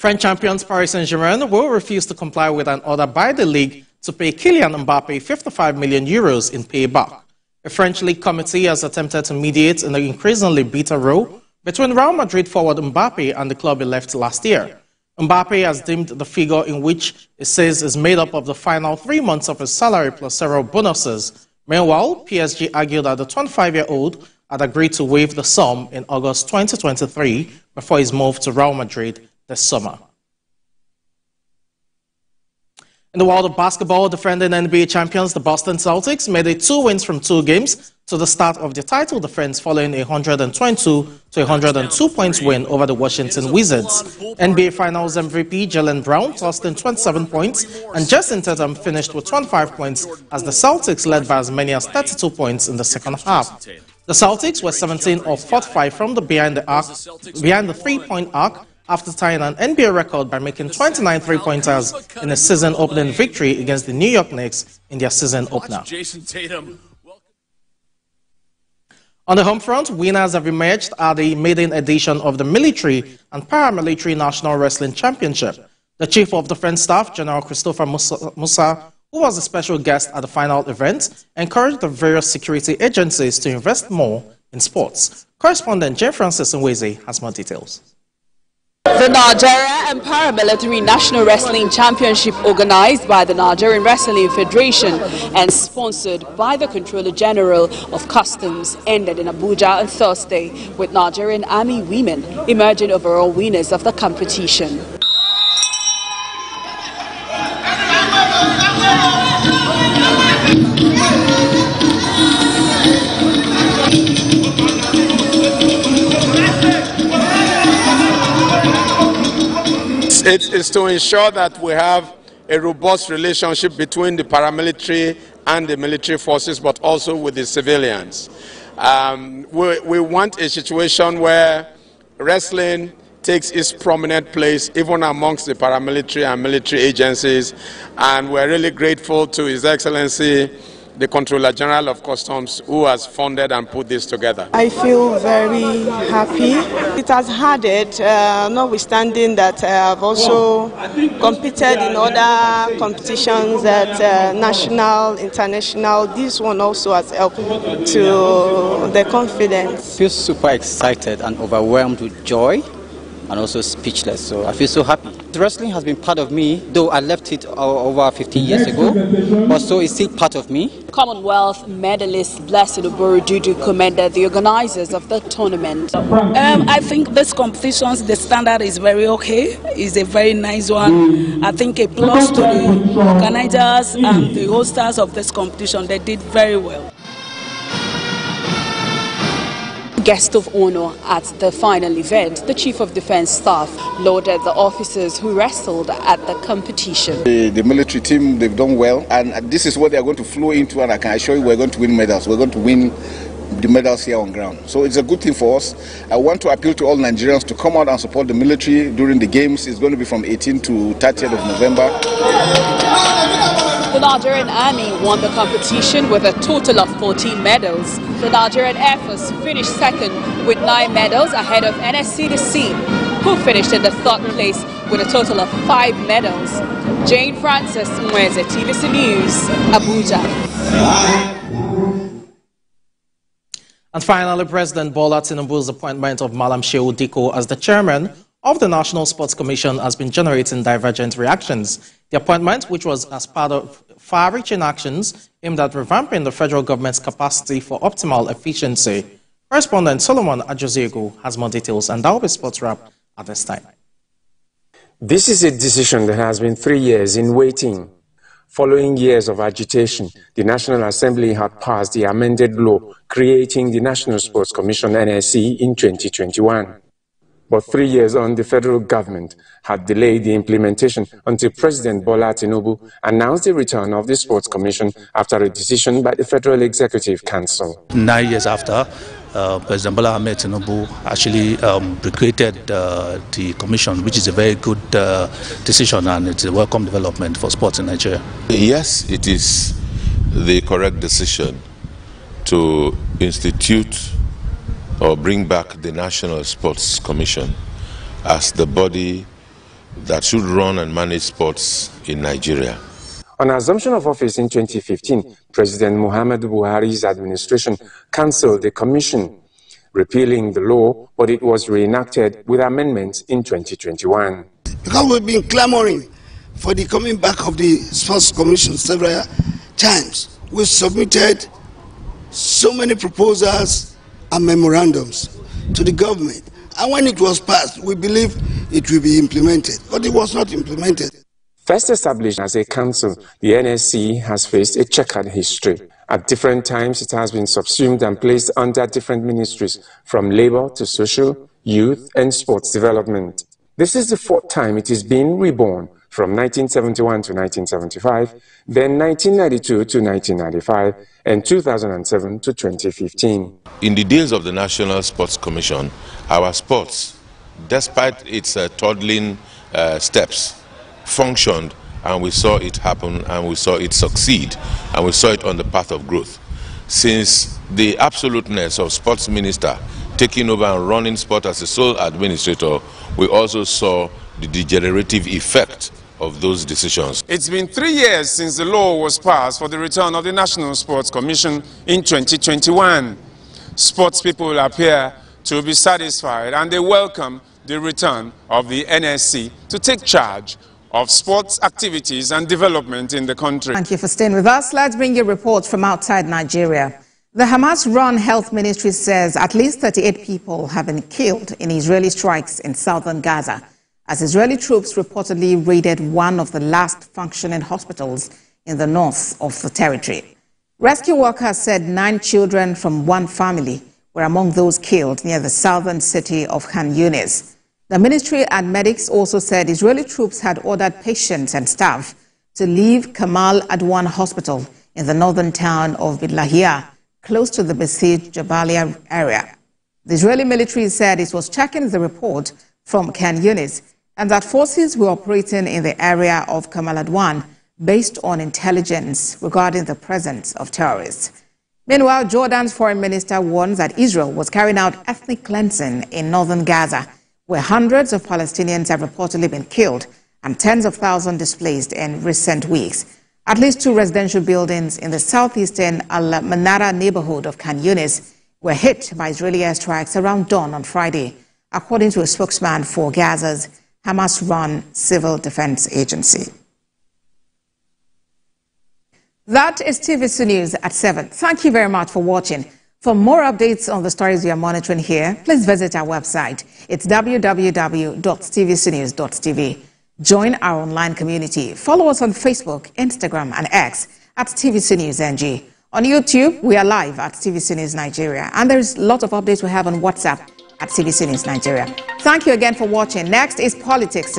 French champions Paris Saint-Germain will refuse to comply with an order by the league to pay Kylian Mbappe 55 million euros in payback. A French league committee has attempted to mediate in the increasingly bitter row between Real Madrid forward Mbappe and the club he left last year. Mbappe has deemed the figure in which it says is made up of the final 3 months of his salary plus several bonuses. Meanwhile, PSG argued that the 25-year-old had agreed to waive the sum in August 2023 before his move to Real Madrid this summer. In the world of basketball, defending NBA champions, the Boston Celtics made it 2 wins from 2 games to the start of their title defense following a 122 to 102 points win over the Washington Wizards. NBA Finals MVP Jaylen Brown tossed in 27 points and Jason Tatum finished with 25 points as the Celtics led by as many as 32 points in the second half. The Celtics were 17 of 45 from the behind the three-point arc, after tying an NBA record by making 29 three-pointers in a season-opening victory against the New York Knicks in their season opener. On the home front, winners have emerged at the maiden edition of the Military and Paramilitary National Wrestling Championship. The Chief of Defense Staff, General Christopher Musa, who was a special guest at the final event, encouraged the various security agencies to invest more in sports. Correspondent Jane Francis Nweze has more details. The Nigeria and Paramilitary National Wrestling Championship, organized by the Nigerian Wrestling Federation and sponsored by the Controller General of Customs, ended in Abuja on Thursday, with Nigerian Army women emerging overall winners of the competition. It is to ensure that we have a robust relationship between the paramilitary and the military forces, but also with the civilians. We want a situation where wrestling takes its prominent place even amongst the paramilitary and military agencies, and we're really grateful to His Excellency the Controller General of Customs, who has funded and put this together. I feel very happy. It has added, notwithstanding that I've also competed in other competitions at national, international. This one also has helped to the confidence. I feel super excited and overwhelmed with joy and also speechless, so I feel so happy. Wrestling has been part of me, though I left it over 15 years ago, but so it's still part of me. Commonwealth medalist Blessed Oborodudu commended the organizers of the tournament. I think this competition, the standard is very okay. It's a very nice one. I think a plus to the organizers and the hosters of this competition. They did very well. Guest of honor at the final event, the Chief of Defense Staff lauded the officers who wrestled at the competition. The military team, they've done well, and this is what they're going to flow into, and I can assure you we're going to win medals. We're going to win the medals here on ground. So it's a good thing for us. I want to appeal to all Nigerians to come out and support the military during the games. It's going to be from 18th to 30th of November. The Nigerian Army won the competition with a total of 14 medals. The Nigerian Air Force finished second with 9 medals ahead of NSCDC, who finished in the 3rd place with a total of 5 medals. Jane Francis Nweze, TVC News, Abuja. And finally, President Bola Tinubu's appointment of Malam Shehu Diko as the chairman of the National Sports Commission has been generating divergent reactions. The appointment, which was as part of far-reaching actions aimed at revamping the federal government's capacity for optimal efficiency. Correspondent Solomon Ajozego has more details, and that will be Sports Wrap at this time. This is a decision that has been 3 years in waiting. Following years of agitation, the National Assembly had passed the amended law creating the National Sports Commission (NSC) in 2021. But 3 years on, the federal government had delayed the implementation until President Bola Tinubu announced the return of the Sports Commission after a decision by the Federal Executive Council. 9 years after, President Bola Tinubu actually recreated the commission, which is a very good decision, and it's a welcome development for sports in Nigeria. Yes, it is the correct decision to institute or bring back the National Sports Commission as the body that should run and manage sports in Nigeria. On assumption of office in 2015, President Muhammadu Buhari's administration cancelled the commission, repealing the law, but it was reenacted with amendments in 2021. Because we've been clamoring for the coming back of the Sports Commission several times, we submitted so many proposals and memorandums to the government. And when it was passed, we believed it will be implemented, but it was not implemented. First established as a council, the NSC has faced a checkered history. At different times, it has been subsumed and placed under different ministries, from labor to social, youth, and sports development. This is the fourth time it is being reborn, from 1971 to 1975, then 1992 to 1995, and 2007 to 2015. In the days of the National Sports Commission, our sports, despite its toddling steps, functioned, and we saw it happen, and we saw it succeed, and we saw it on the path of growth. Since the absoluteness of sports minister taking over and running sport as a sole administrator, we also saw the degenerative effect of those decisions. It's been 3 years since the law was passed for the return of the National Sports Commission in 2021. Sports people appear to be satisfied, and they welcome the return of the NSC to take charge of sports activities and development in the country. Thank you for staying with us. Let's bring you reports from outside Nigeria. The Hamas-run health ministry says at least 38 people have been killed in Israeli strikes in southern Gaza, as Israeli troops reportedly raided one of the last functioning hospitals in the north of the territory. Rescue workers said 9 children from one family were among those killed near the southern city of Khan Yunis. The ministry and medics also said Israeli troops had ordered patients and staff to leave Kamal Adwan Hospital in the northern town of Bidlahia, close to the besieged Jabalia area. The Israeli military said it was checking the report from Khan Yunis and that forces were operating in the area of Kamal Adwan based on intelligence regarding the presence of terrorists. Meanwhile, Jordan's foreign minister warns that Israel was carrying out ethnic cleansing in northern Gaza, where hundreds of Palestinians have reportedly been killed and tens of thousands displaced in recent weeks. At least 2 residential buildings in the southeastern Al-Manara neighborhood of Khan Yunis were hit by Israeli airstrikes around dawn on Friday, according to a spokesman for Gaza's Hamas-run civil defense agency. That is TVC News at 7. Thank you very much for watching. For more updates on the stories we are monitoring here, please visit our website. It's www.tvcnews.tv. Join our online community. Follow us on Facebook, Instagram, and X at TVC News NG. On YouTube, we are live at TVC News Nigeria. And there's a lot of updates we have on WhatsApp at TVC News Nigeria. Thank you again for watching. Next is Politics.